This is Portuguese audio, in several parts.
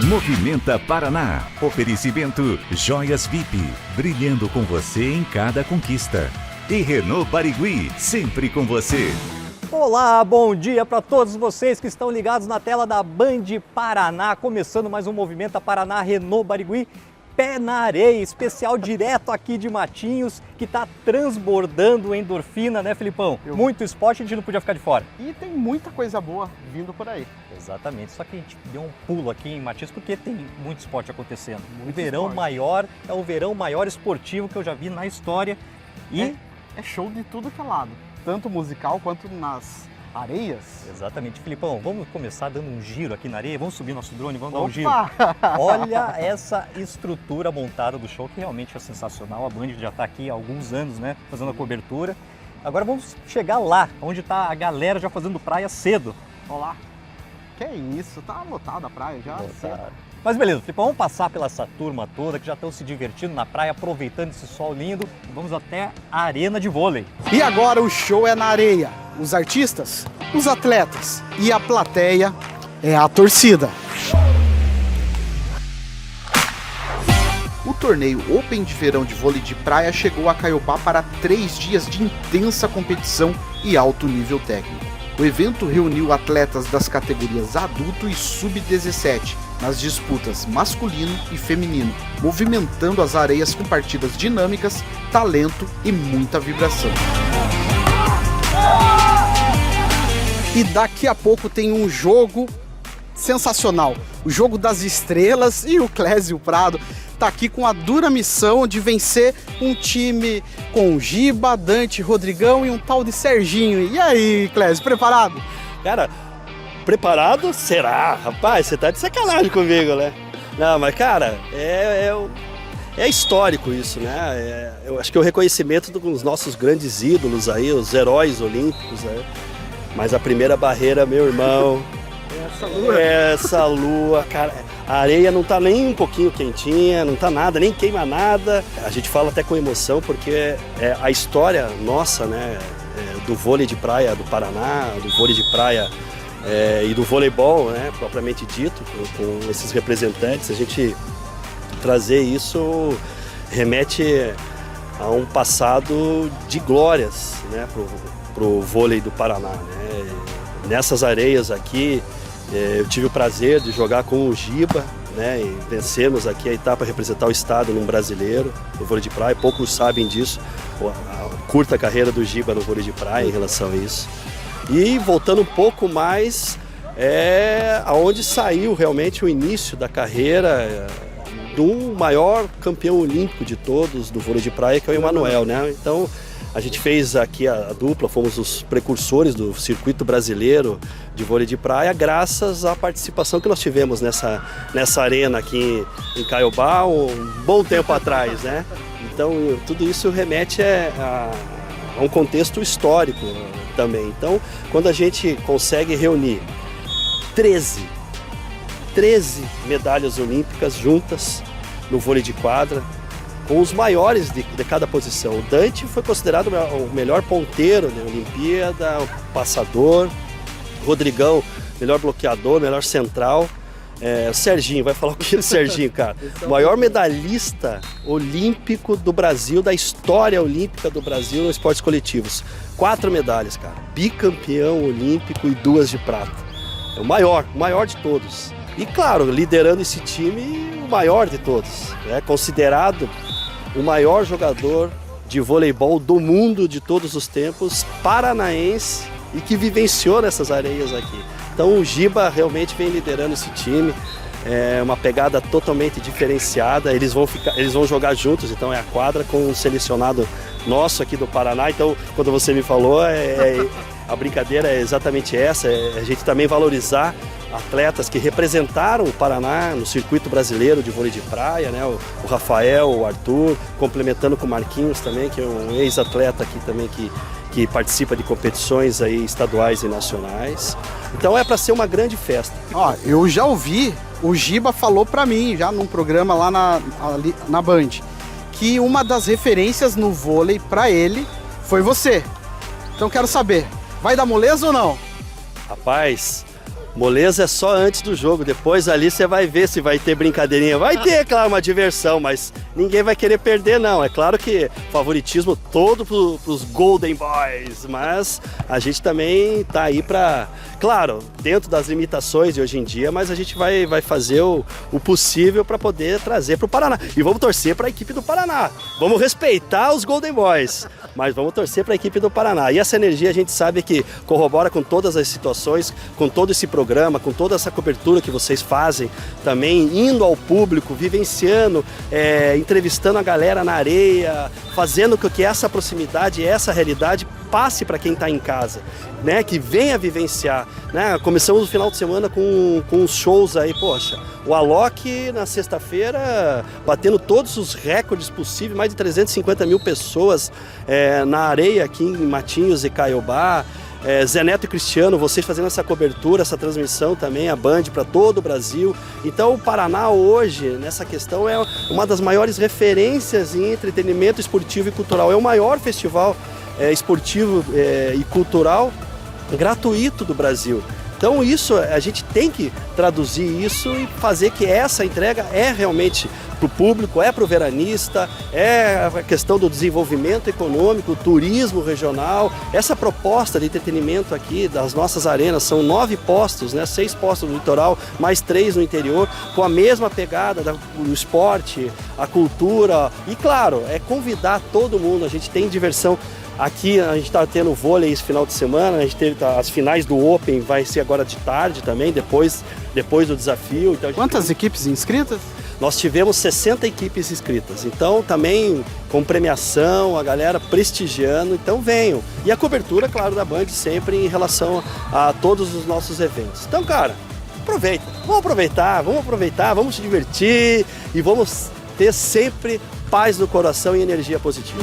Movimenta Paraná. Oferecimento Joias VIP, brilhando com você em cada conquista. E Renault Barigui, sempre com você. Olá, bom dia para todos vocês que estão ligados na tela da Band Paraná. Começando mais um Movimenta Paraná Renault Barigui. Pé na areia, especial direto aqui de Matinhos, que está transbordando endorfina, né, Filipão? Muito esporte, a gente não podia ficar de fora. E tem muita coisa boa vindo por aí. Exatamente, só que a gente deu um pulo aqui em Matinhos porque tem muito esporte acontecendo. Muito o verão esporte. maior é o verão maior esportivo que eu já vi na história. E É show de tudo que é lado, tanto musical quanto nas areias. Exatamente, Filipão, vamos começar dando um giro aqui na areia, vamos subir nosso drone, vamos dar um giro. Opa! Olha essa estrutura montada do show, que realmente é sensacional. A Band já está aqui há alguns anos, né, fazendo a cobertura. Agora vamos chegar lá, onde está a galera já fazendo praia cedo. Olá. Que isso, tá lotada a praia já. Lotada. Mas beleza, Filipão, vamos passar pela essa turma toda que já estão se divertindo na praia, aproveitando esse sol lindo. Vamos até a arena de vôlei. E agora o show é na areia. Os artistas, os atletas e a plateia é a torcida. O torneio Open de Verão de Vôlei de Praia chegou a Caiobá para 3 dias de intensa competição e alto nível técnico. O evento reuniu atletas das categorias adulto e sub-17 nas disputas masculino e feminino, movimentando as areias com partidas dinâmicas, talento e muita vibração. E daqui a pouco tem um jogo sensacional, o jogo das estrelas, e o Clésio Prado tá aqui com a dura missão de vencer um time com Giba, Dante, Rodrigão e um tal de Serginho. E aí, Clésio, preparado? Cara, preparado? Será? Rapaz, você tá de sacanagem comigo, né? Não, mas cara, é histórico isso, né? Eu acho que é o reconhecimento dos nossos grandes ídolos aí, os heróis olímpicos, né? Mas a primeira barreira, meu irmão, essa lua, cara, a areia não tá nem um pouquinho quentinha, não tá nada, nem queima nada. A gente fala até com emoção porque é a história nossa, né, do vôlei de praia do Paraná, do vôlei de praia e do voleibol, né, propriamente dito, com esses representantes. A gente trazer isso remete a um passado de glórias, né, pro vôlei do Paraná, né? Nessas areias aqui, eu tive o prazer de jogar com o Giba, né, e vencemos aqui a etapa representar o estado num brasileiro, no vôlei de praia. Poucos sabem disso, a curta carreira do Giba no vôlei de praia em relação a isso. E voltando um pouco mais, aonde saiu realmente o início da carreira do maior campeão olímpico de todos do vôlei de praia, que é o Emanuel, né? Então, a gente fez aqui a dupla, fomos os precursores do circuito brasileiro de vôlei de praia, graças à participação que nós tivemos nessa arena aqui em Caiobá um bom tempo atrás, né? Então, tudo isso remete a um contexto histórico também. Então, quando a gente consegue reunir 13 medalhas olímpicas juntas no vôlei de quadra, com os maiores de cada posição. O Dante foi considerado o melhor ponteiro da Olimpíada, o passador. Rodrigão, melhor bloqueador, melhor central. O Serginho, vai falar o que do Serginho, cara? O maior medalhista olímpico do Brasil, da história olímpica do Brasil nos esportes coletivos. 4 medalhas, cara. Bicampeão olímpico e 2 de prata. É o maior de todos. E claro, liderando esse time, o maior de todos. É considerado o maior jogador de voleibol do mundo de todos os tempos, paranaense, e que vivenciou nessas areias aqui. Então o Giba realmente vem liderando esse time, é uma pegada totalmente diferenciada. Eles vão jogar juntos, então é a quadra com um selecionado nosso aqui do Paraná. Então, quando você me falou, a brincadeira é exatamente essa, a gente também valorizar atletas que representaram o Paraná no circuito brasileiro de vôlei de praia, né? O Rafael, o Arthur, complementando com o Marquinhos também, que é um ex-atleta aqui também que participa de competições aí estaduais e nacionais. Então é para ser uma grande festa. Ó, eu já ouvi, o Giba falou para mim já num programa lá na Band, que uma das referências no vôlei para ele foi você. Então quero saber, vai dar moleza ou não? Rapaz, moleza é só antes do jogo, depois ali você vai ver se vai ter brincadeirinha. Vai ter, claro, uma diversão, mas ninguém vai querer perder, não. É claro que favoritismo todo pros Golden Boys, mas a gente também tá aí pra, claro, dentro das limitações de hoje em dia, mas a gente vai fazer o possível para poder trazer pro Paraná. E vamos torcer para a equipe do Paraná. Vamos respeitar os Golden Boys, mas vamos torcer para a equipe do Paraná. E essa energia a gente sabe que corrobora com todas as situações, com todo esse programa, com toda essa cobertura que vocês fazem, também indo ao público, vivenciando, entrevistando a galera na areia, fazendo com que essa proximidade, essa realidade passe para quem está em casa, né? Que venha vivenciar, né? Começamos o final de semana com uns shows aí, poxa, o Alok na sexta-feira batendo todos os recordes possíveis, mais de 350 mil pessoas na areia aqui em Matinhos e Caiobá. Zé Neto e Cristiano, vocês fazendo essa cobertura, essa transmissão também, a Band para todo o Brasil. Então o Paraná hoje, nessa questão, é uma das maiores referências em entretenimento esportivo e cultural. É o maior festival esportivo e cultural gratuito do Brasil. Então isso, a gente tem que traduzir isso e fazer que essa entrega é realmente para o público, é para o veranista, é a questão do desenvolvimento econômico, turismo regional. Essa proposta de entretenimento aqui das nossas arenas, são 9 postos, né? 6 postos no litoral, mais 3 no interior, com a mesma pegada do esporte, a cultura e, claro, convidar todo mundo. A gente tem diversão. Aqui a gente está tendo vôlei esse final de semana, a gente teve as finais do Open, vai ser agora de tarde também, depois do desafio. Então, Quantas equipes inscritas? Nós tivemos 60 equipes inscritas, então também com premiação, a galera prestigiando, então venham. E a cobertura, claro, da Band sempre em relação a todos os nossos eventos. Então, cara, vamos aproveitar, vamos se divertir e vamos ter sempre paz no coração e energia positiva.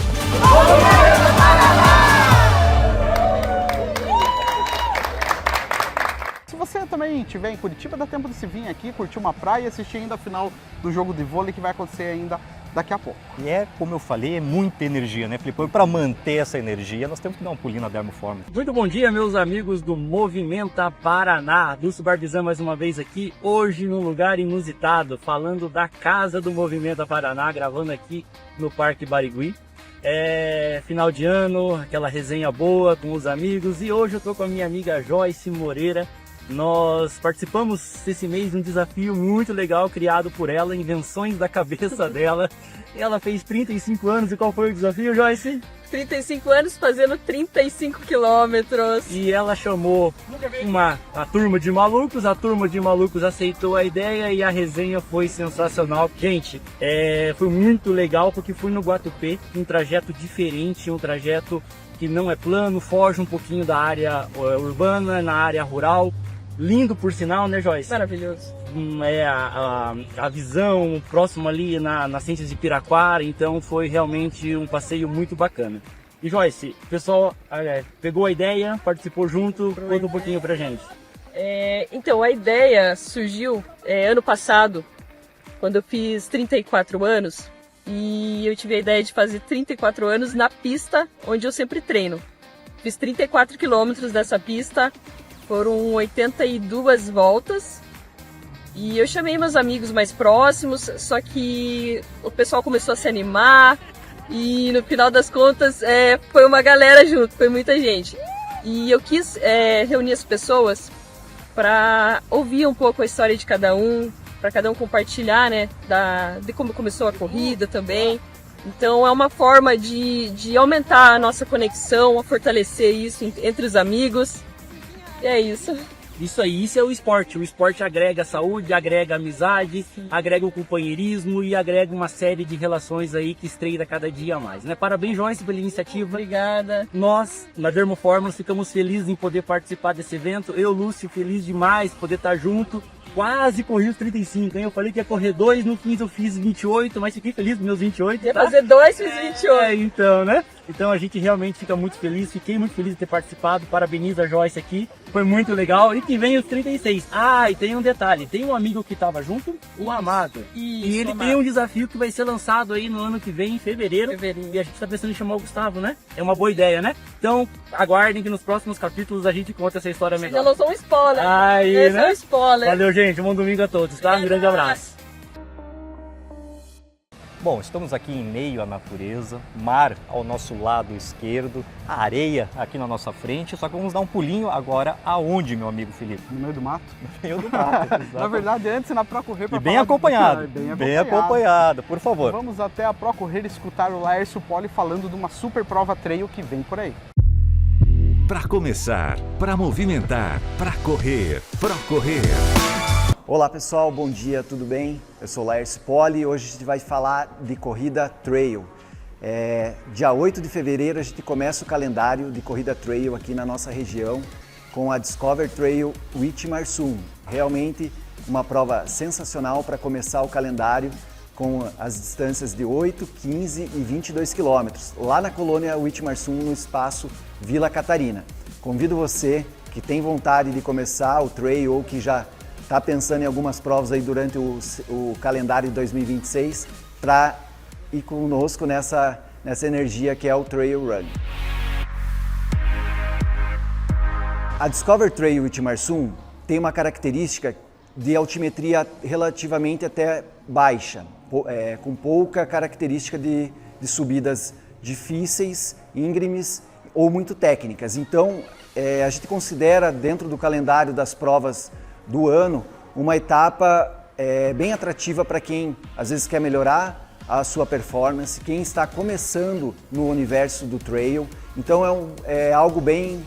Se você também estiver em Curitiba, dá tempo de se vir aqui, curtir uma praia e assistir ainda a final do jogo de vôlei que vai acontecer ainda daqui a pouco. E como eu falei, é muita energia, né, Felipe? Para manter essa energia, nós temos que dar um pulinho na Dermoform. Muito bom dia, meus amigos do Movimenta Paraná. Lúcio Barbizan mais uma vez aqui, hoje num lugar inusitado, falando da casa do Movimenta Paraná, gravando aqui no Parque Barigui. Final de ano, aquela resenha boa com os amigos, e hoje eu tô com a minha amiga Joyce Moreira. Nós participamos esse mês de um desafio muito legal criado por ela, invenções da cabeça dela. Ela fez 35 anos e qual foi o desafio, Joyce? 35 anos fazendo 35 quilômetros. E ela chamou a turma de malucos aceitou a ideia e a resenha foi sensacional. Gente, foi muito legal porque fui no Guatupê, um trajeto diferente, um trajeto que não é plano, foge um pouquinho da área urbana, na área rural. Lindo por sinal, né, Joyce? Maravilhoso. A visão próximo ali na nascente de Piraquara, então foi realmente um passeio muito bacana. E Joyce, o pessoal pegou a ideia, participou junto, conta um pouquinho pra gente. Então, a ideia surgiu ano passado, quando eu fiz 34 anos, e eu tive a ideia de fazer 34 anos na pista onde eu sempre treino. Fiz 34 quilômetros dessa pista, foram 82 voltas, e eu chamei meus amigos mais próximos, só que o pessoal começou a se animar, e no final das contas foi uma galera junto, foi muita gente. E eu quis reunir as pessoas para ouvir um pouco a história de cada um, para cada um compartilhar, né, de como começou a corrida também. Então é uma forma de aumentar a nossa conexão, a fortalecer isso entre os amigos. E é isso. Isso aí, isso é o esporte. O esporte agrega saúde, agrega amizade, agrega o companheirismo e agrega uma série de relações aí que estreita cada dia mais, né? Parabéns, Joyce, pela iniciativa. Obrigada. Nós, na Dermoform, ficamos felizes em poder participar desse evento. Eu, Lúcio, feliz demais poder estar junto. Quase corri os 35, hein? Eu falei que ia correr 2, no 15 eu fiz 28, mas fiquei feliz com meus 28. Ia fazer 2, fiz 28. Então, né? Então a gente realmente fica muito feliz, fiquei muito feliz de ter participado, parabenizo a Joyce aqui, foi muito legal. E que vem os 36. Ah, e tem um detalhe, tem um amigo que estava junto, o Amado. E ele tem um desafio que vai ser lançado aí no ano que vem, em fevereiro. E a gente está pensando em chamar o Gustavo, né? É uma boa ideia, né? Então aguardem que nos próximos capítulos a gente conta essa história melhor. Já lançou um spoiler. Aí, Esse né? é um spoiler. Valeu, gente, bom domingo a todos, tá? Um grande abraço. Bom, estamos aqui em meio à natureza, mar ao nosso lado esquerdo, a areia aqui na nossa frente, só que vamos dar um pulinho agora aonde, meu amigo Felipe? No meio do mato? No meio do mato, Na verdade, antes na Procorrer para E bem acompanhado, bem acompanhado, por favor. Vamos até a Procorrer escutar o Laércio Poli falando de uma super prova trail que vem por aí. Para começar, para movimentar, para correr, Procorrer. Olá pessoal, bom dia, tudo bem? Eu sou o Laércio Poli e hoje a gente vai falar de corrida trail. Dia 8 de fevereiro a gente começa o calendário de corrida trail aqui na nossa região com a Discover Trail Whitmarsum. Realmente uma prova sensacional para começar o calendário com as distâncias de 8, 15 e 22 quilômetros, lá na colônia Whitmarsum, no espaço Vila Catarina. Convido você que tem vontade de começar o trail ou que já está pensando em algumas provas aí durante o calendário de 2026 para ir conosco nessa energia que é o Trail Run. A Discover Trail Whitmarsum tem uma característica de altimetria relativamente até baixa, com pouca característica de subidas difíceis, íngremes ou muito técnicas. Então, a gente considera dentro do calendário das provas do ano, uma etapa bem atrativa para quem às vezes quer melhorar a sua performance, quem está começando no universo do trail. Então é algo bem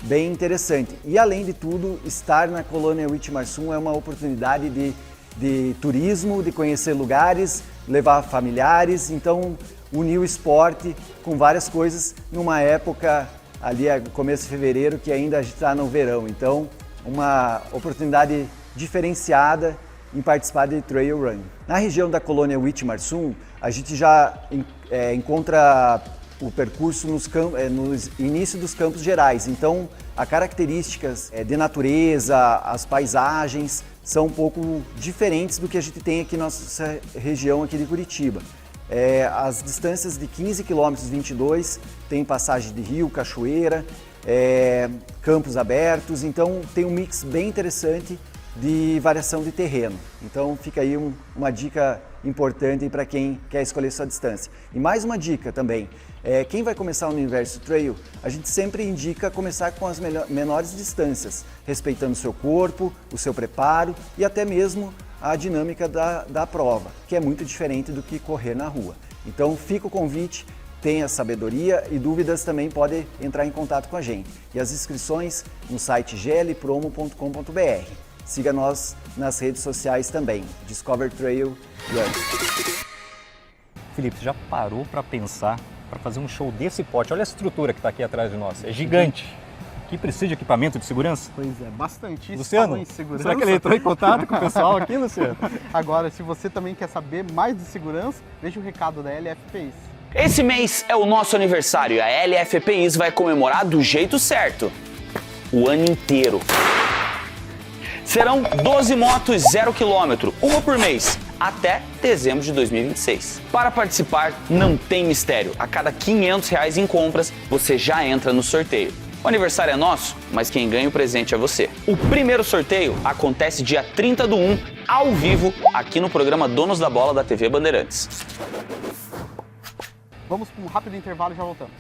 interessante. E além de tudo, estar na colônia Whitmarsum é uma oportunidade de turismo, de conhecer lugares, levar familiares, então unir o esporte com várias coisas numa época ali, começo de fevereiro, que ainda está no verão. Então, uma oportunidade diferenciada em participar de Trail Run. Na região da colônia Whitmarsum, a gente já encontra o percurso no início dos Campos Gerais. Então, as características de natureza, as paisagens são um pouco diferentes do que a gente tem aqui na nossa região aqui de Curitiba. As distâncias de 15 km 22 tem passagem de rio, cachoeira, campos abertos, então tem um mix bem interessante de variação de terreno. Então fica aí uma dica importante para quem quer escolher sua distância. E mais uma dica também, quem vai começar no universo trail, a gente sempre indica começar com as menores distâncias, respeitando o seu corpo, o seu preparo e até mesmo a dinâmica da prova, que é muito diferente do que correr na rua. Então fica o convite, tenha sabedoria e dúvidas também podem entrar em contato com a gente. E as inscrições no site glpromo.com.br. Siga nós nas redes sociais também, Discover Trail Run. Felipe, você já parou para pensar para fazer um show desse porte? Olha a estrutura que está aqui atrás de nós, é gigante. Que precisa de equipamento de segurança? Pois é, bastante. Luciano, em segurança. será que ele entrou em contato com o pessoal aqui, Luciano? Agora, se você também quer saber mais de segurança, veja o recado da LFPIs. Esse mês é o nosso aniversário e a LFPIs vai comemorar do jeito certo. O ano inteiro. Serão 12 motos 0 km, uma por mês, até dezembro de 2026. Para participar, não tem mistério. A cada R$500 em compras, você já entra no sorteio. O aniversário é nosso, mas quem ganha o presente é você. O primeiro sorteio acontece dia 30/1, ao vivo, aqui no programa Donos da Bola da TV Bandeirantes. Vamos para um rápido intervalo e já voltamos.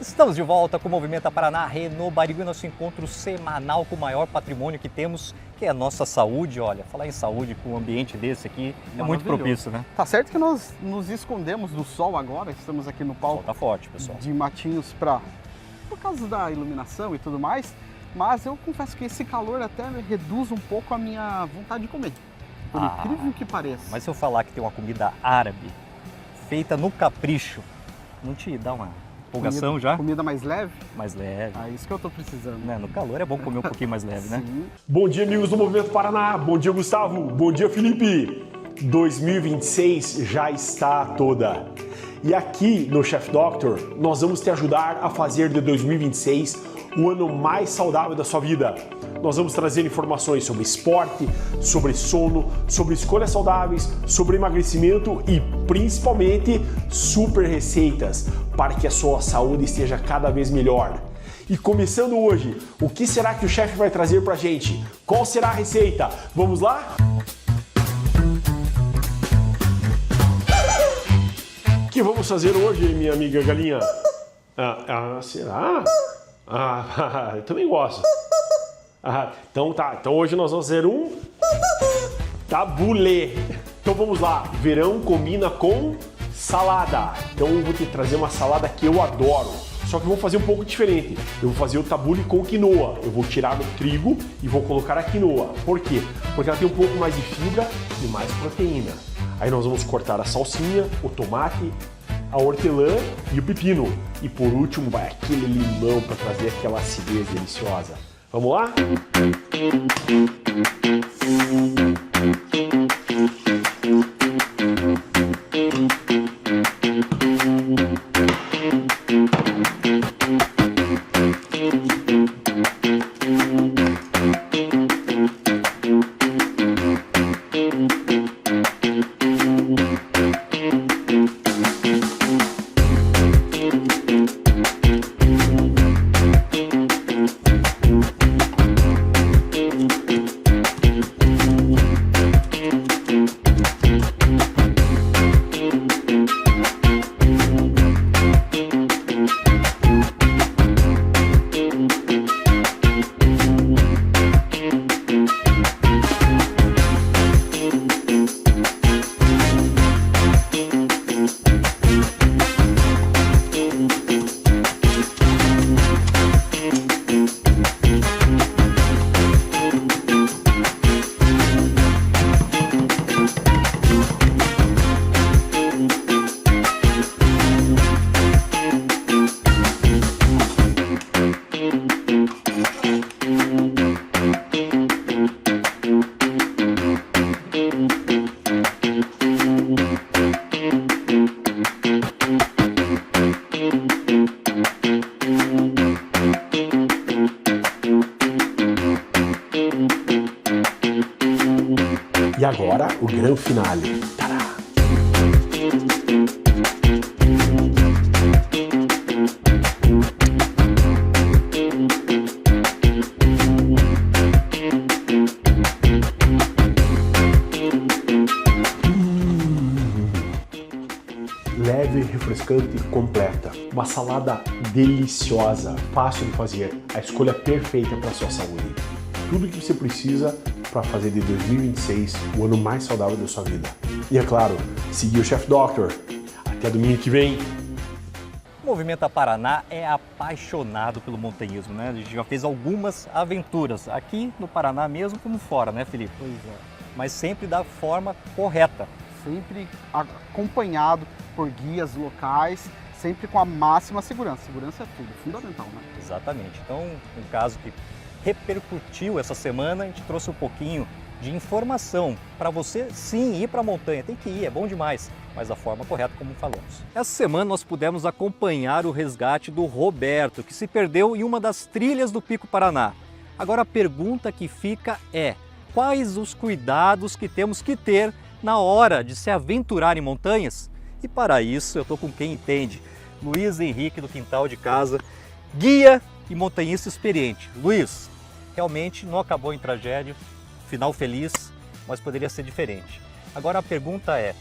Estamos de volta com o Movimento Paraná Renault Barigui, nosso encontro semanal com o maior patrimônio que temos, que é a nossa saúde. Olha, falar em saúde com um ambiente desse aqui é muito propício, né? Tá certo que nós nos escondemos do sol agora, estamos aqui no palco. Tá forte, pessoal. De Matinhos por causa da iluminação e tudo mais, mas eu confesso que esse calor até reduz um pouco a minha vontade de comer, por incrível que pareça. Mas se eu falar que tem uma comida árabe, feita no capricho, não te dá uma empolgação já? Comida mais leve? Mais leve. Ah, isso que eu tô precisando. Né? No calor é bom comer um pouquinho mais leve, né? Sim. Bom dia, amigos do Movimento Paraná. Bom dia, Gustavo. Bom dia, Felipe. 2026 já está toda. E aqui no Chef Doctor, nós vamos te ajudar a fazer de 2026 o ano mais saudável da sua vida. Nós vamos trazer informações sobre esporte, sobre sono, sobre escolhas saudáveis, sobre emagrecimento e principalmente super receitas para que a sua saúde esteja cada vez melhor. E começando hoje, o que será que o chefe vai trazer pra gente? Qual será a receita? Vamos lá? O que vamos fazer hoje, minha amiga galinha? Será? Eu também gosto. Então tá, então hoje nós vamos fazer um tabulê. Então vamos lá, verão combina com salada. Então eu vou te trazer uma salada que eu adoro. Só que eu vou fazer um pouco diferente. Eu vou fazer o tabule com quinoa. Eu vou tirar o trigo e vou colocar a quinoa. Por quê? Porque ela tem um pouco mais de fibra e mais proteína. Aí nós vamos cortar a salsinha, o tomate, a hortelã e o pepino. E por último vai aquele limão para trazer aquela acidez deliciosa. Vamos lá? E agora, o grande finale. Tadá! Leve, refrescante e completa. Uma salada deliciosa, fácil de fazer. A escolha perfeita para a sua saúde. Tudo que você precisa para fazer de 2026 o ano mais saudável da sua vida. E é claro, seguir o Chef Doctor. Até domingo que vem. O Movimenta Paraná é apaixonado pelo montanhismo, né? A gente já fez algumas aventuras, aqui no Paraná mesmo como fora, né, Felipe? Pois é. Mas sempre da forma correta. Sempre acompanhado por guias locais, sempre com a máxima segurança. Segurança é tudo, fundamental, né? Exatamente. Então, um caso que repercutiu essa semana, a gente trouxe um pouquinho de informação para você sim ir para a montanha. Tem que ir, é bom demais, mas da forma correta, como falamos. Essa semana nós pudemos acompanhar o resgate do Roberto, que se perdeu em uma das trilhas do Pico Paraná. Agora a pergunta que fica é: quais os cuidados que temos que ter na hora de se aventurar em montanhas? E para isso eu estou com quem entende, Luiz Henrique do Quintal de Casa, guia e montanhista experiente. Luiz, realmente não acabou em tragédia, final feliz, mas poderia ser diferente. Agora a pergunta é,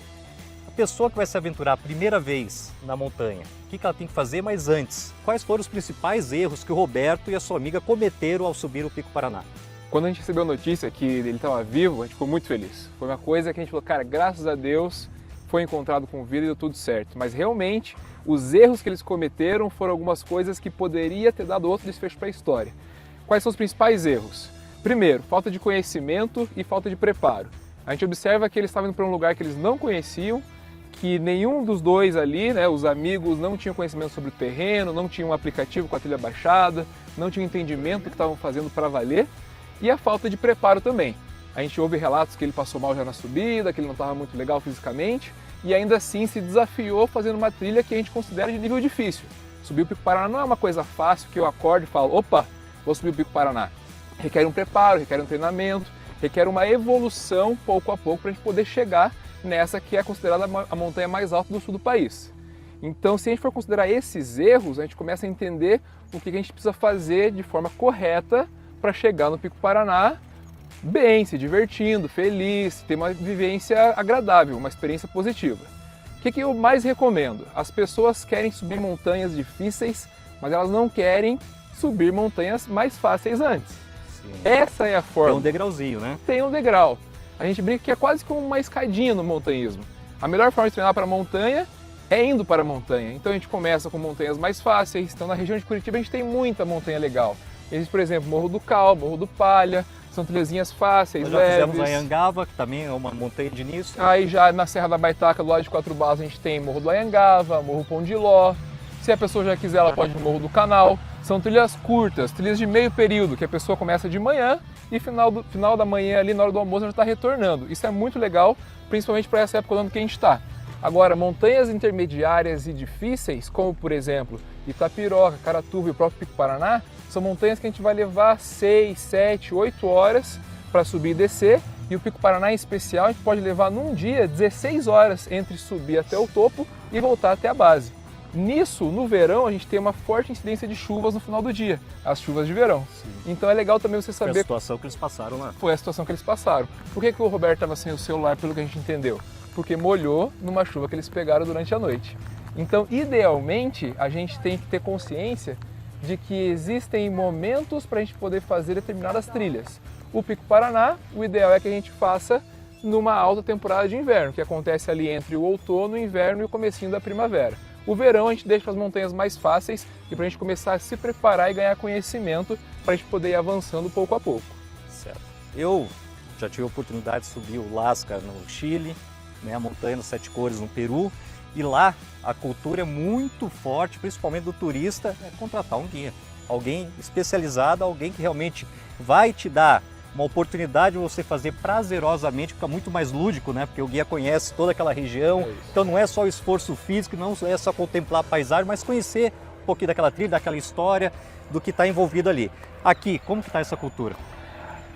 a pessoa que vai se aventurar a primeira vez na montanha, o que ela tem que fazer? Mas antes, quais foram os principais erros que o Roberto e a sua amiga cometeram ao subir o Pico Paraná? Quando a gente recebeu a notícia que ele estava vivo, a gente ficou muito feliz. Foi uma coisa que a gente falou, cara, graças a Deus foi encontrado com vida e deu tudo certo. Mas realmente, os erros que eles cometeram foram algumas coisas que poderia ter dado outro desfecho para a história. Quais são os principais erros? Primeiro, falta de conhecimento e falta de preparo. A gente observa que eles estavam indo para um lugar que eles não conheciam, que nenhum dos dois ali, né, os amigos, não tinham conhecimento sobre o terreno, não tinham um aplicativo com a trilha baixada, não tinham entendimento do que estavam fazendo para valer, e a falta de preparo também. A gente ouve relatos que ele passou mal já na subida, que ele não estava muito legal fisicamente, e ainda assim se desafiou fazendo uma trilha que a gente considera de nível difícil. Subir o Pico Paraná não é uma coisa fácil que eu acordo e falo, opa, vou subir o Pico Paraná. Requer um preparo, requer um treinamento, requer uma evolução pouco a pouco para a gente poder chegar nessa que é considerada a montanha mais alta do sul do país. Então, se a gente for considerar esses erros, a gente começa a entender o que a gente precisa fazer de forma correta para chegar no Pico Paraná bem, se divertindo, feliz, ter uma vivência agradável, uma experiência positiva. O que eu mais recomendo? As pessoas querem subir montanhas difíceis, mas elas não querem subir montanhas mais fáceis antes. Sim. Essa é a forma. Tem um degrauzinho, né? Tem um degrau. A gente brinca que é quase como uma escadinha no montanhismo. A melhor forma de treinar para a montanha é indo para a montanha. Então a gente começa com montanhas mais fáceis. Então na região de Curitiba a gente tem muita montanha legal. Existe, por exemplo, Morro do Cal, Morro do Palha, são trilhazinhas fáceis, Nós já fizemos a Anhangava, que também é uma montanha de início. Aí já na Serra da Baitaca, do lado de Quatro Barras, a gente tem Morro do Anhangava, Morro Pão de Ló. Se a pessoa já quiser, ela pode ir no Morro do Canal. São trilhas curtas, trilhas de meio período, que a pessoa começa de manhã e final da manhã, ali na hora do almoço, já está retornando. Isso é muito legal, principalmente para essa época do ano que a gente está. Agora, montanhas intermediárias e difíceis, como por exemplo Itapiroca, Caratuva e o próprio Pico Paraná, são montanhas que a gente vai levar 6, 7, 8 horas para subir e descer. E o Pico Paraná em especial, a gente pode levar num dia 16 horas entre subir até o topo e voltar até a base. Nisso, no verão, a gente tem uma forte incidência de chuvas no final do dia, as chuvas de verão. Sim. Então é legal também você saber... Foi a situação que eles passaram lá. Foi a situação que eles passaram. Por que o Roberto estava sem o celular, pelo que a gente entendeu? Porque molhou numa chuva que eles pegaram durante a noite. Então, idealmente, a gente tem que ter consciência de que existem momentos para a gente poder fazer determinadas trilhas. O Pico Paraná, o ideal é que a gente faça numa alta temporada de inverno, que acontece ali entre o outono, o inverno e o comecinho da primavera. O verão a gente deixa as montanhas mais fáceis e para a gente começar a se preparar e ganhar conhecimento para a gente poder ir avançando pouco a pouco. Certo. Eu já tive a oportunidade de subir o Lasca no Chile, né, a montanha dos Sete Cores no Peru, e lá a cultura é muito forte, principalmente do turista, é contratar um guia. Alguém especializado, alguém que realmente vai te dar uma oportunidade de você fazer prazerosamente, fica muito mais lúdico, né? Porque o guia conhece toda aquela região, então não é só o esforço físico, não é só contemplar a paisagem, mas conhecer um pouquinho daquela trilha, daquela história, do que está envolvido ali. Aqui, como que está essa cultura?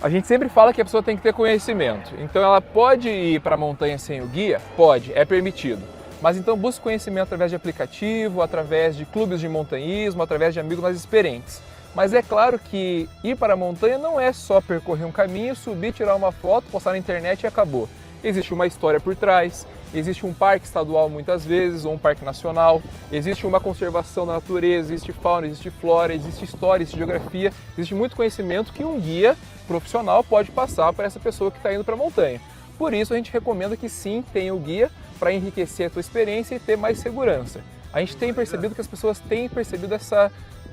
A gente sempre fala que a pessoa tem que ter conhecimento, então ela pode ir para a montanha sem o guia? Pode, é permitido. Mas então busque conhecimento através de aplicativo, através de clubes de montanhismo, através de amigos mais experientes. Mas é claro que ir para a montanha não é só percorrer um caminho, subir, tirar uma foto, postar na internet e acabou. Existe uma história por trás, existe um parque estadual muitas vezes, ou um parque nacional, existe uma conservação da natureza, existe fauna, existe flora, existe história, existe geografia, existe muito conhecimento que um guia profissional pode passar para essa pessoa que está indo para a montanha. Por isso a gente recomenda que sim, tenha o guia para enriquecer a tua experiência e ter mais segurança. A gente tem percebido que as pessoas têm percebido essa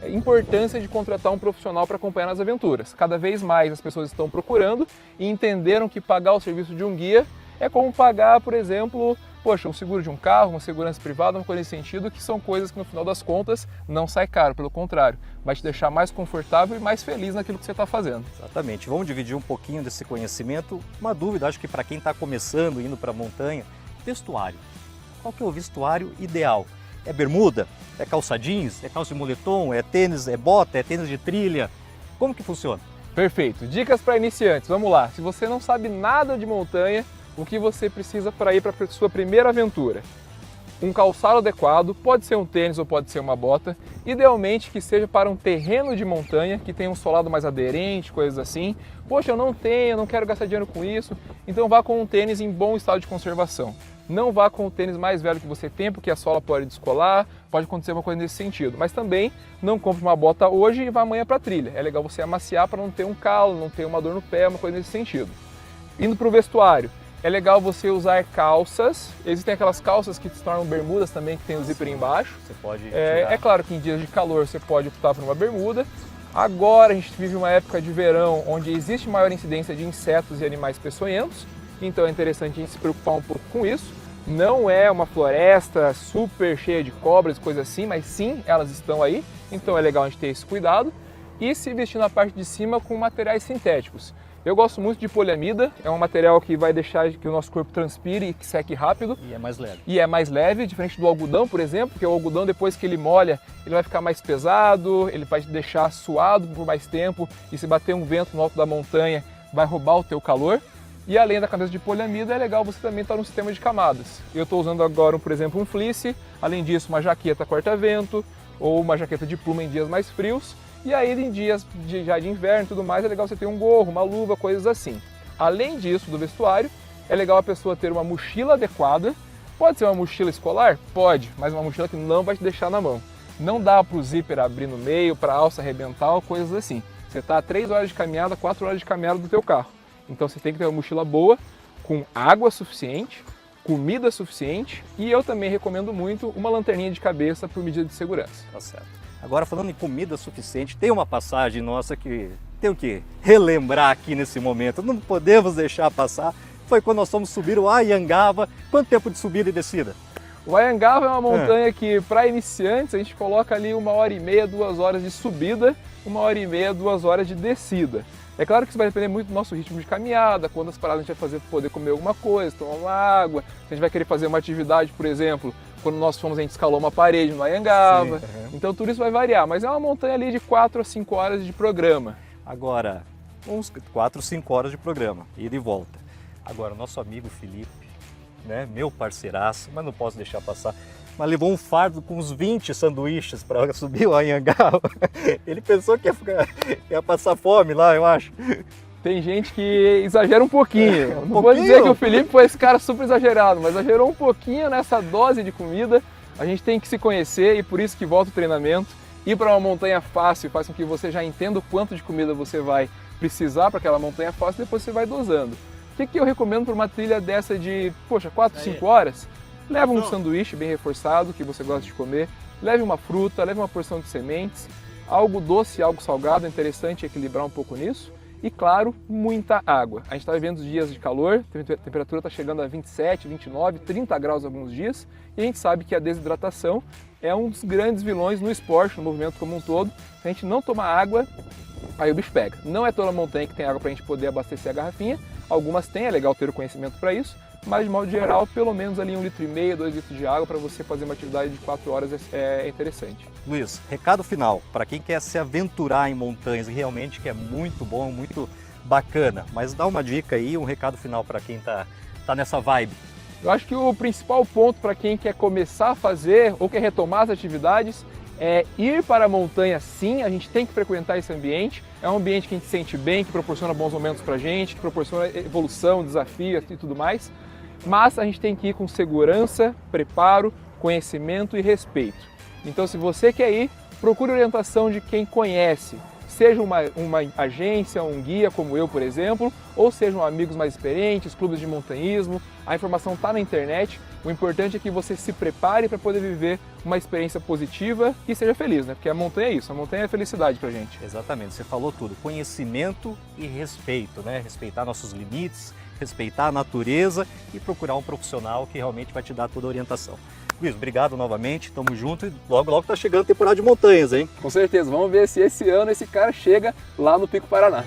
importância de contratar um profissional para acompanhar nas aventuras. Cada vez mais as pessoas estão procurando e entenderam que pagar o serviço de um guia é como pagar, por exemplo, um seguro de um carro, uma segurança privada, uma coisa nesse sentido, que são coisas que no final das contas não sai caro, pelo contrário, vai te deixar mais confortável e mais feliz naquilo que você está fazendo. Exatamente, vamos dividir um pouquinho desse conhecimento. Uma dúvida, acho que para quem está começando, indo para a montanha, vestuário. Qual que é o vestuário ideal? É bermuda? É calça jeans? É calça de moletom? É tênis? É bota? É tênis de trilha? Como que funciona? Perfeito. Dicas para iniciantes. Vamos lá. Se você não sabe nada de montanha, o que você precisa para ir para a sua primeira aventura? Um calçado adequado, pode ser um tênis ou pode ser uma bota, idealmente que seja para um terreno de montanha, que tenha um solado mais aderente, coisas assim. Poxa, eu não tenho, eu não quero gastar dinheiro com isso, então vá com um tênis em bom estado de conservação. Não vá com o tênis mais velho que você tem, porque a sola pode descolar, pode acontecer uma coisa nesse sentido. Mas também não compre uma bota hoje e vá amanhã para a trilha. É legal você amaciar para não ter um calo, não ter uma dor no pé, uma coisa nesse sentido. Indo para o vestuário, é legal você usar calças. Existem aquelas calças que se tornam bermudas também, que tem o zíper embaixo. Você pode é claro que em dias de calor você pode optar por uma bermuda. Agora a gente vive uma época de verão onde existe maior incidência de insetos e animais peçonhentos. Então é interessante a gente se preocupar um pouco com isso. Não é uma floresta super cheia de cobras, coisas assim, mas sim, elas estão aí. Então é legal a gente ter esse cuidado. E se vestir na parte de cima com materiais sintéticos. Eu gosto muito de poliamida, é um material que vai deixar que o nosso corpo transpire e que seque rápido. E é mais leve. E é mais leve, diferente do algodão, por exemplo, porque o algodão, depois que ele molha, ele vai ficar mais pesado, ele vai te deixar suado por mais tempo, e se bater um vento no alto da montanha, vai roubar o teu calor. E além da camisa de poliamida, é legal você também estar no sistema de camadas. Eu estou usando agora, por exemplo, um fleece, além disso uma jaqueta corta-vento, ou uma jaqueta de pluma em dias mais frios. E aí em dias já de inverno e tudo mais, é legal você ter um gorro, uma luva, coisas assim. Além disso, do vestuário, é legal a pessoa ter uma mochila adequada. Pode ser uma mochila escolar? Pode, mas uma mochila que não vai te deixar na mão. Não dá para o zíper abrir no meio, para a alça arrebentar, coisas assim. Você está a 3 horas de caminhada, 4 horas de caminhada do teu carro. Então você tem que ter uma mochila boa, com água suficiente, comida suficiente, e eu também recomendo muito uma lanterninha de cabeça por medida de segurança. Tá certo. Agora, falando em comida suficiente, tem uma passagem nossa que tenho que relembrar aqui nesse momento, não podemos deixar passar. Foi quando nós fomos subir o Anhangaba. Quanto tempo de subida e descida? O Anhangaba é uma montanha que, para iniciantes, a gente coloca ali 1h30, 2 horas de subida, 1h30, 2 horas de descida. É claro que isso vai depender muito do nosso ritmo de caminhada, quantas paradas a gente vai fazer para poder comer alguma coisa, tomar uma água, se a gente vai querer fazer uma atividade, por exemplo, quando nós fomos a gente escalou uma parede no Anhangaba. Sim, Então tudo isso vai variar, mas é uma montanha ali de 4 a 5 horas de programa. Agora, uns 4, 5 horas de programa, ida e volta. Agora, o nosso amigo Felipe, né, meu parceiraço, mas não posso deixar passar, mas levou um fardo com uns 20 sanduíches para subir o Anhangaba. Ele pensou que ia passar fome lá, eu acho. Tem gente que exagera um pouquinho. Não vou dizer que o Felipe foi esse cara super exagerado, mas exagerou um pouquinho nessa dose de comida. A gente tem que se conhecer e por isso que volta o treinamento. Ir para uma montanha fácil faz com que você já entenda o quanto de comida você vai precisar para aquela montanha fácil e depois você vai dosando. O que eu recomendo para uma trilha dessa de, 4, 5 horas? Leva um sanduíche bem reforçado, que você gosta de comer. Leve uma fruta, leve uma porção de sementes. Algo doce e algo salgado, é interessante equilibrar um pouco nisso. E, claro, muita água. A gente está vivendo dias de calor, a temperatura está chegando a 27, 29, 30 graus alguns dias. E a gente sabe que a desidratação é um dos grandes vilões no esporte, no movimento como um todo. Se a gente não tomar água, aí o bicho pega. Não é toda montanha que tem água para a gente poder abastecer a garrafinha. Algumas têm, é legal ter o conhecimento para isso. Mas, de modo geral, pelo menos ali 1,5 litro, 2 litros de água para você fazer uma atividade de 4 horas é interessante. Luiz, recado final, para quem quer se aventurar em montanhas, realmente que é muito bom, muito bacana, mas dá uma dica aí, um recado final para quem tá nessa vibe. Eu acho que o principal ponto para quem quer começar a fazer ou quer retomar as atividades é ir para a montanha sim, a gente tem que frequentar esse ambiente. É um ambiente que a gente se sente bem, que proporciona bons momentos para a gente, que proporciona evolução, desafio e tudo mais. Mas a gente tem que ir com segurança, preparo, conhecimento e respeito. Então, se você quer ir, procure orientação de quem conhece, seja uma agência, um guia como eu, por exemplo, ou sejam amigos mais experientes, clubes de montanhismo. A informação está na internet. O importante é que você se prepare para poder viver uma experiência positiva e seja feliz, né? Porque a montanha é isso, a montanha é felicidade pra gente. Exatamente, você falou tudo, conhecimento e respeito, né? Respeitar nossos limites, respeitar a natureza e procurar um profissional que realmente vai te dar toda a orientação. Luiz, obrigado novamente, tamo junto e logo tá chegando a temporada de montanhas, hein? Com certeza, vamos ver se esse ano esse cara chega lá no Pico Paraná.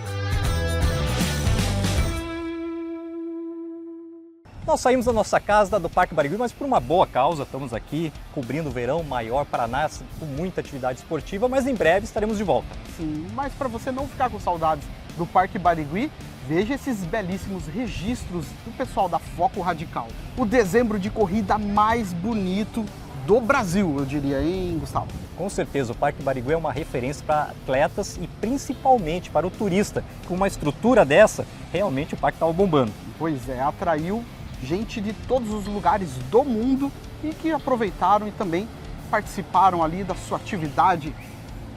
Nós saímos da nossa casa do Parque Barigui, mas por uma boa causa, estamos aqui cobrindo o verão maior Paraná, com muita atividade esportiva, mas em breve estaremos de volta. Sim, mas para você não ficar com saudades do Parque Barigui, veja esses belíssimos registros do pessoal da Foco Radical. O dezembro de corrida mais bonito do Brasil, eu diria, hein, Gustavo? Com certeza, o Parque Barigui é uma referência para atletas e principalmente para o turista. Com uma estrutura dessa, realmente o parque estava bombando. Pois é, atraiu gente de todos os lugares do mundo e que aproveitaram e também participaram ali da sua atividade,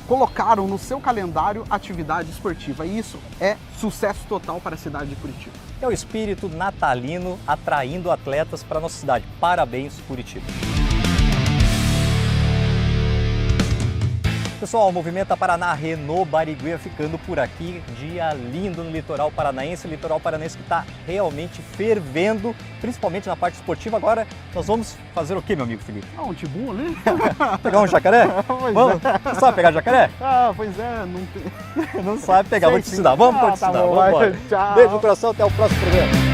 colocaram no seu calendário atividade esportiva. E isso é sucesso total para a cidade de Curitiba. É o espírito natalino atraindo atletas para a nossa cidade. Parabéns, Curitiba! Pessoal, o Movimenta Paraná Renault Barigui ficando por aqui. Dia lindo no litoral paranaense, litoral paranaense que está realmente fervendo, principalmente na parte esportiva. Agora nós vamos fazer o que, meu amigo Felipe? Um tibum ali? Pegar um jacaré? Vamos? Você sabe pegar jacaré? Pois é, não tem... Não sabe pegar, vou te ensinar. Vamos te ensinar, vamos embora. Tchau. Beijo no coração, até o próximo programa.